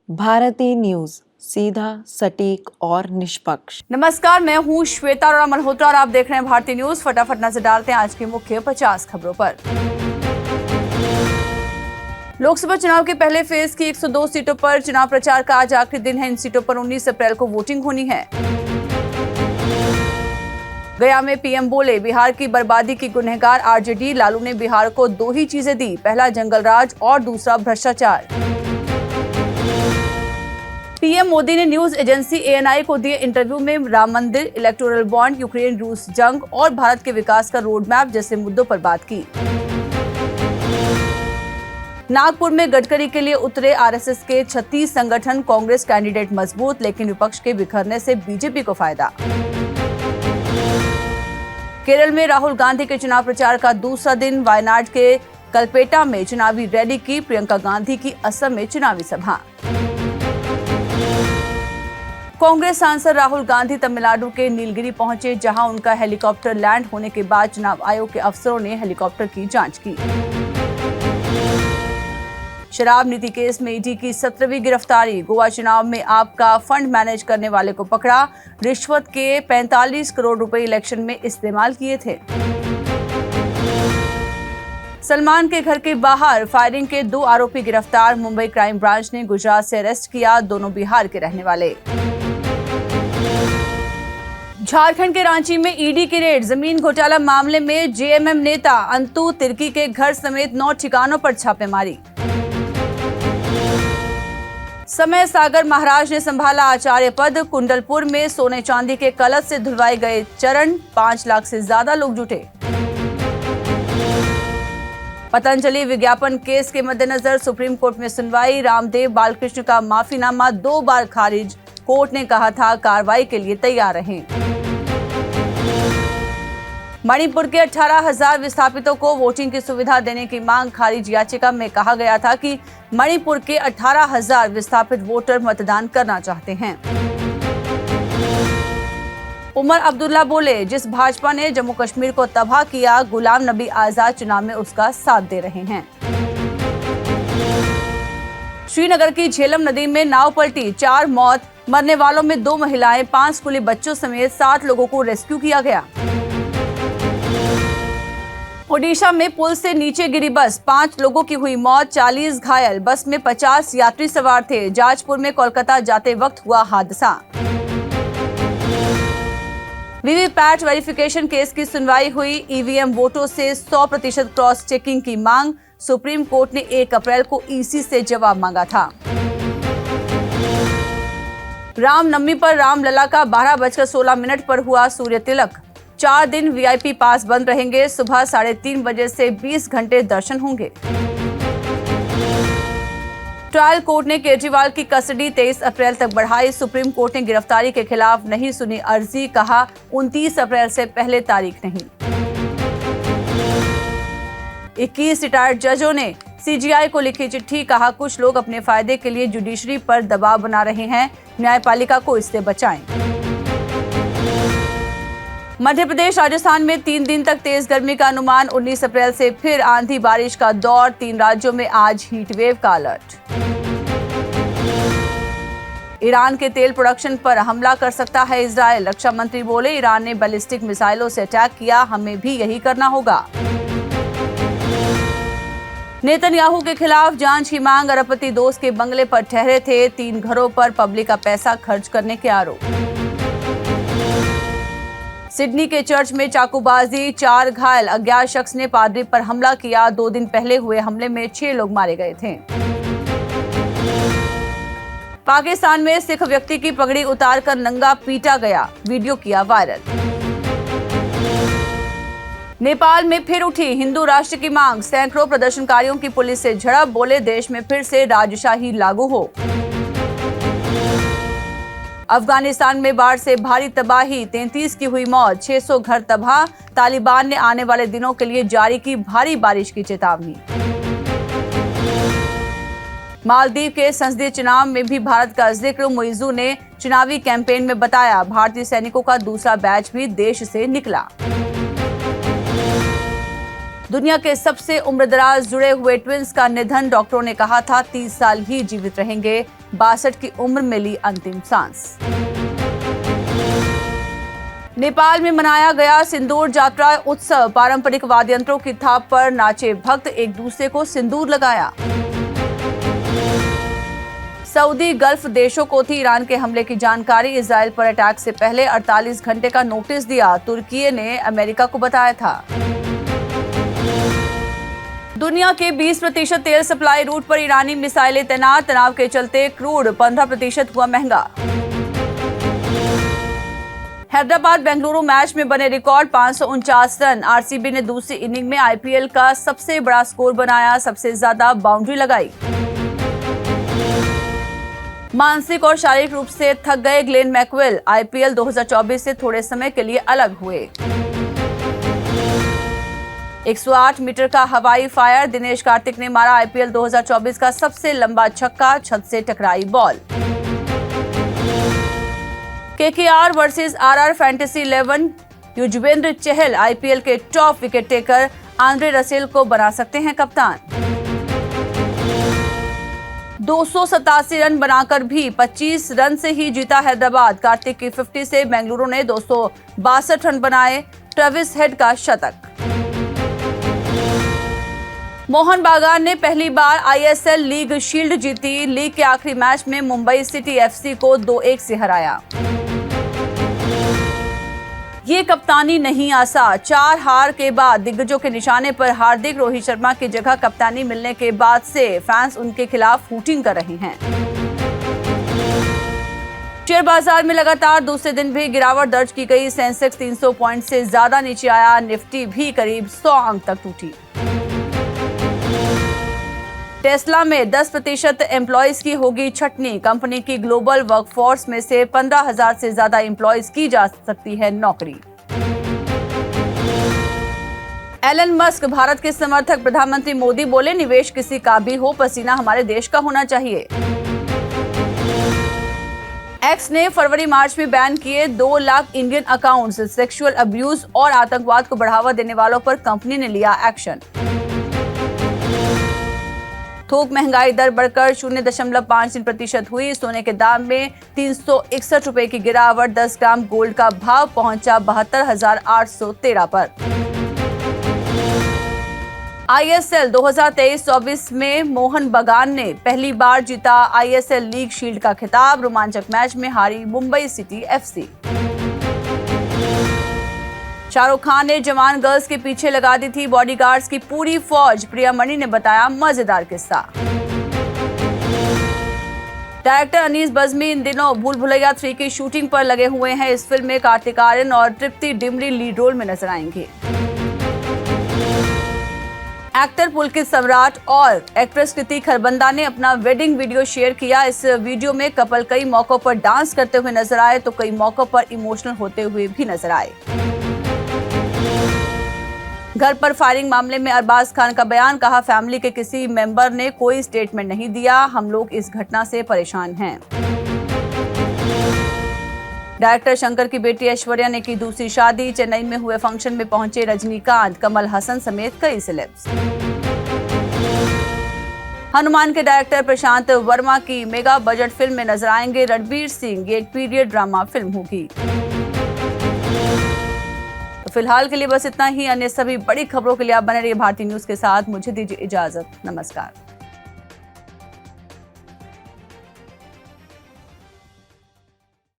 भारतीय न्यूज, सीधा, सटीक और निष्पक्ष। नमस्कार, मैं हूं श्वेता अरोड़ा मल्होत्रा और आप देख रहे हैं भारतीय न्यूज। फटाफट नजर डालते हैं आज की मुख्य 50 खबरों पर। लोकसभा चुनाव के पहले फेज की 102 सीटों पर चुनाव प्रचार का आज आखिरी दिन है। इन सीटों पर 19 अप्रैल को वोटिंग होनी है। गया में पीएम बोले, बिहार की बर्बादी की गुनहगार आरजेडी। लालू ने बिहार को 2 ही चीजें दी, पहला जंगल राज और दूसरा भ्रष्टाचार। पीएम मोदी ने न्यूज एजेंसी एएनआई को दिए इंटरव्यू में राम मंदिर, इलेक्टोरल बॉन्ड, यूक्रेन रूस जंग और भारत के विकास का रोड मैप जैसे मुद्दों पर बात की। नागपुर में गडकरी के लिए उतरे आरएसएस के 36 संगठन। कांग्रेस कैंडिडेट मजबूत, लेकिन विपक्ष के बिखरने से बीजेपी को फायदा। केरल में राहुल गांधी के चुनाव प्रचार का दूसरा दिन। वायनाड के कलपेटा में चुनावी रैली की। प्रियंका गांधी की असम में चुनावी सभा। कांग्रेस सांसद राहुल गांधी तमिलनाडु के नीलगिरी पहुंचे, जहां उनका हेलीकॉप्टर लैंड होने के बाद चुनाव आयोग के अफसरों ने हेलीकॉप्टर की जांच की। शराब नीति केस में ईडी की 17वीं गिरफ्तारी। गोवा चुनाव में आपका फंड मैनेज करने वाले को पकड़ा। रिश्वत के 45 करोड़ रुपए इलेक्शन में इस्तेमाल किए थे। सलमान के घर के बाहर फायरिंग के 2 आरोपी गिरफ्तार। मुंबई क्राइम ब्रांच ने गुजरात से अरेस्ट किया, दोनों बिहार के रहने वाले। झारखंड के रांची में ईडी की रेड। जमीन घोटाला मामले में जेएमएम नेता अंतु तिर्की के घर समेत 9 ठिकानों पर छापेमारी। समय सागर महाराज ने संभाला आचार्य पद। कुंडलपुर में सोने चांदी के कलश से धुलवाए गए चरण। 5 लाख से ज्यादा लोग जुटे। पतंजलि विज्ञापन केस के मद्देनजर सुप्रीम कोर्ट में सुनवाई। रामदेव बालकृष्ण का माफीनामा 2 बार खारिज। कोर्ट ने कहा था कार्रवाई के लिए तैयार रहें। मणिपुर के 18,000 विस्थापितों को वोटिंग की सुविधा देने की मांग खारिज। याचिका में कहा गया था कि मणिपुर के 18,000 विस्थापित वोटर मतदान करना चाहते हैं। उमर अब्दुल्ला बोले, जिस भाजपा ने जम्मू कश्मीर को तबाह किया, गुलाम नबी आजाद चुनाव में उसका साथ दे रहे हैं। श्रीनगर की झेलम नदी में नाव पलटी, 4 मौत। मरने वालों में 2 महिलाएं, 5 स्कूली बच्चों समेत 7 लोगों को रेस्क्यू किया गया। ओडिशा में पुल से नीचे गिरी बस, 5 लोगों की हुई मौत, 40 घायल। बस में 50 यात्री सवार थे। जाजपुर में कोलकाता जाते वक्त हुआ हादसा। वीवीपैट वेरिफिकेशन केस की सुनवाई हुई। ईवीएम वोटों से 100% क्रॉस चेकिंग की मांग। सुप्रीम कोर्ट ने 1 अप्रैल को ईसी से जवाब मांगा था। रामनवमी पर रामलला का 12:16 पर हुआ सूर्य तिलक। 4 दिन वीआईपी पास बंद रहेंगे। सुबह 3:30 बजे से 20 घंटे दर्शन होंगे। ट्रायल कोर्ट ने केजरीवाल की कस्टडी 23 अप्रैल तक बढ़ाई। सुप्रीम कोर्ट ने गिरफ्तारी के खिलाफ नहीं सुनी अर्जी। कहा 29 अप्रैल से पहले तारीख नहीं। 21 रिटायर्ड जजों ने सीजीआई को लिखी चिट्ठी। कहा कुछ लोग अपने फायदे के लिए जुडिशरी पर दबाव बना रहे हैं, न्यायपालिका को इससे बचाएं। मध्य प्रदेश, राजस्थान में 3 दिन तक तेज गर्मी का अनुमान। 19 अप्रैल से फिर आंधी बारिश का दौर। 3 राज्यों में आज हीट वेव का अलर्ट। ईरान के तेल प्रोडक्शन पर हमला कर सकता है इजरायल। रक्षा मंत्री बोले, ईरान ने बैलिस्टिक मिसाइलों से अटैक किया, हमें भी यही करना होगा। नेतन्याहू के खिलाफ जांच की मांग। अरबपति दोस्त के बंगले पर ठहरे थे। 3 घरों पर पब्लिक का पैसा खर्च करने के आरोप। सिडनी के चर्च में चाकूबाजी, 4 घायल। अज्ञात शख्स ने पादरी पर हमला किया। 2 दिन पहले हुए हमले में 6 लोग मारे गए थे। पाकिस्तान में सिख व्यक्ति की पगड़ी उतारकर नंगा पीटा गया, वीडियो किया वायरल। नेपाल में फिर उठी हिंदू राष्ट्र की मांग। सैकड़ों प्रदर्शनकारियों की पुलिस से झड़प। बोले, देश में फिर से राजशाही लागू हो। अफगानिस्तान में बाढ़ से भारी तबाही, 33 की हुई मौत, 600 घर तबाह। तालिबान ने आने वाले दिनों के लिए जारी की भारी बारिश की चेतावनी। मालदीव के संसदीय चुनाव में भी भारत का जिक्र। मुइज़ू ने चुनावी कैंपेन में बताया, भारतीय सैनिकों का दूसरा बैच भी देश से निकला। दुनिया के सबसे उम्रदराज जुड़े हुए ट्विंस का निधन, डॉक्टरों ने कहा था 30 साल ही जीवित रहेंगे, 62 की उम्र में ली अंतिम सांस। नेपाल में मनाया गया सिंदूर यात्रा उत्सव, पारंपरिक वाद्य यंत्रों की थाप पर नाचे भक्त, एक दूसरे को सिंदूर लगाया। सऊदी गल्फ देशों को थी ईरान के हमले की जानकारी, इजराइल पर अटैक से पहले 48 घंटे का नोटिस दिया, तुर्की ने अमेरिका को बताया था। दुनिया के 20% तेल सप्लाई रूट पर ईरानी मिसाइलें तैनात, तनाव के चलते क्रूड 15% हुआ महंगा। हैदराबाद बेंगलुरु मैच में बने रिकॉर्ड 549 रन, आरसीबी ने दूसरी इनिंग में आईपीएल का सबसे बड़ा स्कोर बनाया, सबसे ज्यादा बाउंड्री लगाई। मानसिक और शारीरिक रूप से थक गए ग्लेन मैक्सवेल, आईपीएल 2024 से थोड़े समय के लिए अलग हुए। 108 मीटर का हवाई फायर, दिनेश कार्तिक ने मारा आईपीएल 2024 का सबसे लंबा छक्का, छत से टकराई ball. KKR versus RR fantasy 11, Yuzvendra Chahal IPL के top wicket taker, Andre Russell को बना सकते हैं कप्तान। 287 रन बनाकर भी 25 रन से ही जीता हैदराबाद, कार्तिक की 50 से बेंगलुरु ने 262 रन बनाए, ट्रेविस हेड का शतक। मोहन बागान ने पहली बार आईएसएल लीग शील्ड जीती, लीग के आखिरी मैच में मुंबई सिटी एफसी को 2-1 से हराया। ये कप्तानी नहीं आसा, 4 हार के बाद दिग्गजों के निशाने पर हार्दिक, रोहित शर्मा की जगह कप्तानी मिलने के बाद से फैंस उनके खिलाफ हूटिंग कर रहे हैं। शेयर बाजार में लगातार दूसरे दिन भी गिरावट दर्ज की गई, सेंसेक्स 300 पॉइंट से ज्यादा नीचे आया, निफ्टी भी करीब 100 अंक तक टूटी। टेस्ला में 10% एम्प्लॉयज की होगी छटनी, कंपनी की ग्लोबल वर्कफोर्स में से 15,000 से ज्यादा एम्प्लॉयज की जा सकती है नौकरी। एलन मस्क भारत के समर्थक, प्रधानमंत्री मोदी बोले निवेश किसी का भी हो, पसीना हमारे देश का होना चाहिए। एक्स ने फरवरी मार्च में बैन किए 2 lakh Indian accounts, sexual abuse और आतंकवाद को बढ़ावा देने वालों पर कंपनी ने लिया एक्शन। थोक महंगाई दर बढ़कर 0.53% हुई, सोने के दाम में 361 रुपए की गिरावट, 10 ग्राम गोल्ड का भाव पहुंचा 72,813 पर। आईएसएल 2023-24 में मोहन बागान ने पहली बार जीता आईएसएल लीग शील्ड का खिताब, रोमांचक मैच में हारी मुंबई सिटी एफसी। शाहरुख खान ने जवान गर्ल्स के पीछे लगा दी थी बॉडीगार्ड्स की पूरी फौज, प्रिया मणि ने बताया मजेदार किस्सा। डायरेक्टर अनीस बज्मी इन दिनों भूल भुलैया 3 की शूटिंग पर लगे हुए हैं, इस फिल्म में कार्तिक आर्यन और तृप्ति डिमरी लीड रोल में नजर आएंगे। एक्टर पुलकित सम्राट और एक्ट्रेस कृति खरबंदा ने अपना वेडिंग वीडियो शेयर किया, इस वीडियो में कपल कई मौकों पर डांस करते हुए नजर आए तो कई मौकों पर इमोशनल होते हुए भी नजर आए। घर पर फायरिंग मामले में अरबाज खान का बयान, कहा फैमिली के किसी मेंबर ने कोई स्टेटमेंट नहीं दिया, हम लोग इस घटना से परेशान हैं। डायरेक्टर शंकर की बेटी ऐश्वर्या ने की दूसरी शादी, चेन्नई में हुए फंक्शन में पहुंचे रजनीकांत, कमल हसन समेत कई सेलेब्स। हनुमान के डायरेक्टर प्रशांत वर्मा की मेगा बजट फिल्म में नजर आएंगे रणबीर सिंह, ये एक पीरियड ड्रामा फिल्म होगी। फिलहाल के लिए बस इतना ही, अन्य सभी बड़ी खबरों के लिए आप बने रहिए भारती न्यूज के साथ, मुझे दीजिए इजाजत, नमस्कार।